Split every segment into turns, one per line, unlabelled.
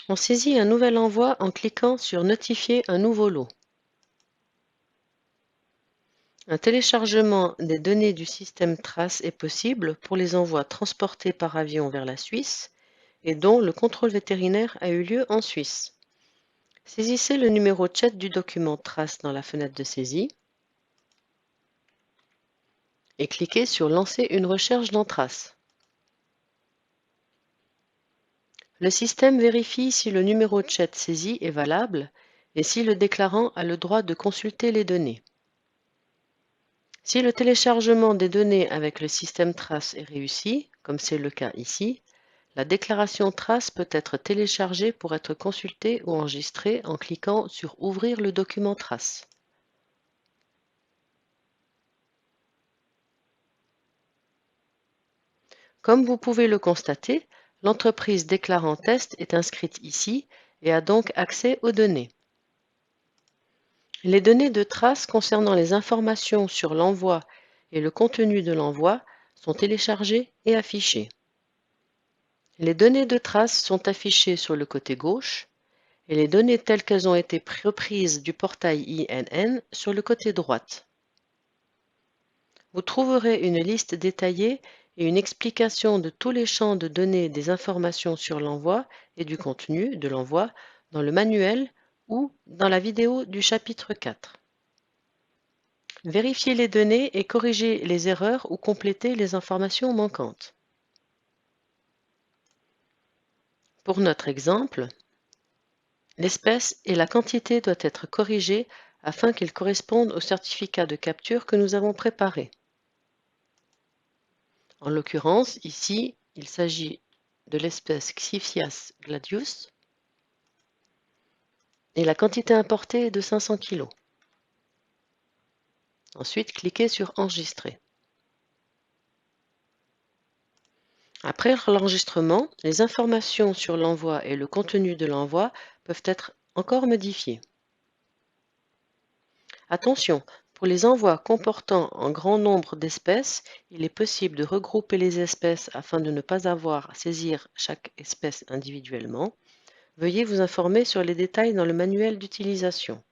On saisit un nouvel envoi en cliquant sur Notifier un nouveau lot. Un téléchargement des données du système Trace est possible pour les envois transportés par avion vers la Suisse et dont le contrôle vétérinaire a eu lieu en Suisse. Saisissez le numéro chat du document Trace dans la fenêtre de saisie et cliquez sur Lancer une recherche dans Trace. Le système vérifie si le numéro chat saisi est valable et si le déclarant a le droit de consulter les données. Si le téléchargement des données avec le système Trace est réussi, comme c'est le cas ici, la déclaration Trace peut être téléchargée pour être consultée ou enregistrée en cliquant sur Ouvrir le document Trace. Comme vous pouvez le constater, l'entreprise déclarant test est inscrite ici et a donc accès aux données. Les données de Trace concernant les informations sur l'envoi et le contenu de l'envoi sont téléchargées et affichées. Les données de Trace sont affichées sur le côté gauche et les données telles qu'elles ont été reprises du portail INN sur le côté droite. Vous trouverez une liste détaillée et une explication de tous les champs de données des informations sur l'envoi et du contenu de l'envoi dans le manuel ou dans la vidéo du chapitre 4. Vérifiez les données et corrigez les erreurs ou complétez les informations manquantes. Pour notre exemple, l'espèce et la quantité doivent être corrigées afin qu'ils correspondent au certificat de capture que nous avons préparé. En l'occurrence, ici, il s'agit de l'espèce Xiphias gladius et la quantité importée est de 500 kg. Ensuite, cliquez sur Enregistrer. Après l'enregistrement, les informations sur l'envoi et le contenu de l'envoi peuvent être encore modifiées. Attention, pour les envois comportant un grand nombre d'espèces, il est possible de regrouper les espèces afin de ne pas avoir à saisir chaque espèce individuellement. Veuillez vous informer sur les détails dans le manuel d'utilisation.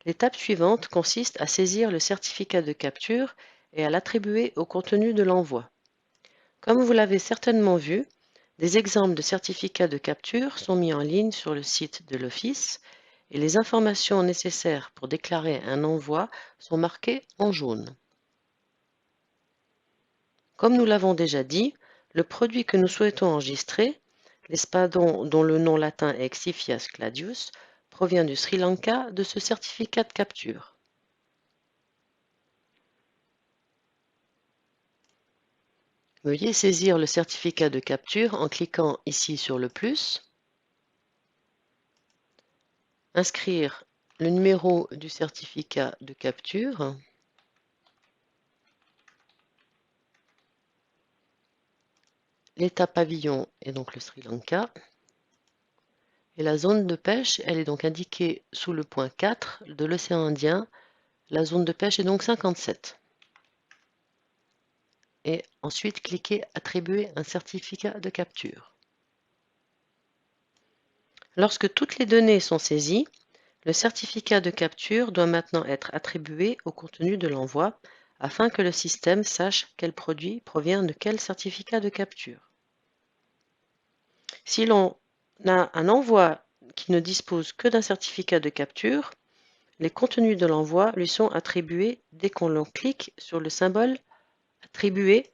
L'étape suivante consiste à saisir le certificat de capture et à l'attribuer au contenu de l'envoi. Comme vous l'avez certainement vu, des exemples de certificats de capture sont mis en ligne sur le site de l'Office et les informations nécessaires pour déclarer un envoi sont marquées en jaune. Comme nous l'avons déjà dit, le produit que nous souhaitons enregistrer, l'espadon dont le nom latin est Xiphias gladius, provient du Sri Lanka de ce certificat de capture. Veuillez saisir le certificat de capture en cliquant ici sur le plus, inscrire le numéro du certificat de capture, l'État pavillon est donc le Sri Lanka, et la zone de pêche, elle est donc indiquée sous le point 4 de l'océan Indien. La zone de pêche est donc 57. Et ensuite, cliquez Attribuer un certificat de capture. Lorsque toutes les données sont saisies, le certificat de capture doit maintenant être attribué au contenu de l'envoi afin que le système sache quel produit provient de quel certificat de capture. Si l'on a un envoi qui ne dispose que d'un certificat de capture, les contenus de l'envoi lui sont attribués dès qu'on clique sur le symbole Attribuer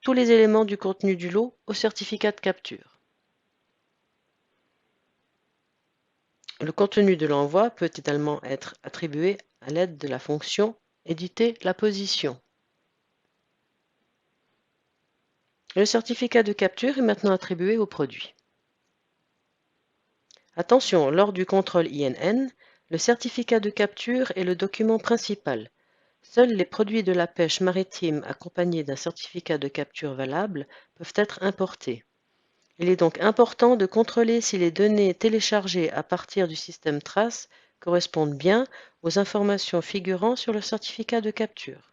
tous les éléments du contenu du lot au certificat de capture. Le contenu de l'envoi peut également être attribué à l'aide de la fonction Éditer la position. Le certificat de capture est maintenant attribué au produit. Attention, lors du contrôle INN, le certificat de capture est le document principal. Seuls les produits de la pêche maritime accompagnés d'un certificat de capture valable peuvent être importés. Il est donc important de contrôler si les données téléchargées à partir du système Trace correspondent bien aux informations figurant sur le certificat de capture.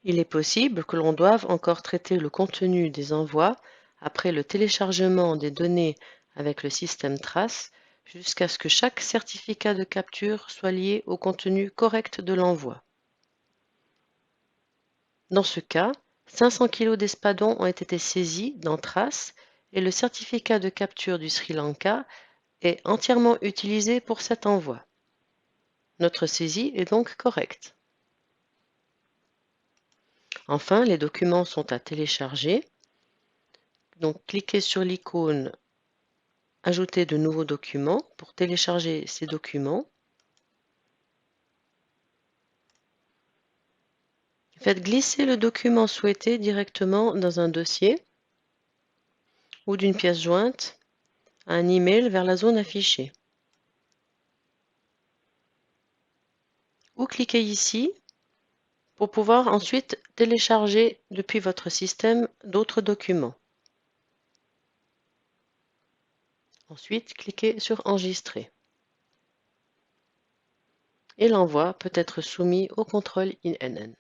Il est possible que l'on doive encore traiter le contenu des envois après le téléchargement des données avec le système Trace jusqu'à ce que chaque certificat de capture soit lié au contenu correct de l'envoi. Dans ce cas, 500 kg d'espadons ont été saisis dans Trace et le certificat de capture du Sri Lanka est entièrement utilisé pour cet envoi. Notre saisie est donc correcte. Enfin, les documents sont à télécharger. Donc, cliquez sur l'icône « Ajouter de nouveaux documents » pour télécharger ces documents. Faites glisser le document souhaité directement dans un dossier ou d'une pièce jointe à un email vers la zone affichée. Ou cliquez ici pour pouvoir ensuite télécharger depuis votre système d'autres documents. Ensuite, cliquez sur Enregistrer. Et l'envoi peut être soumis au contrôle INN.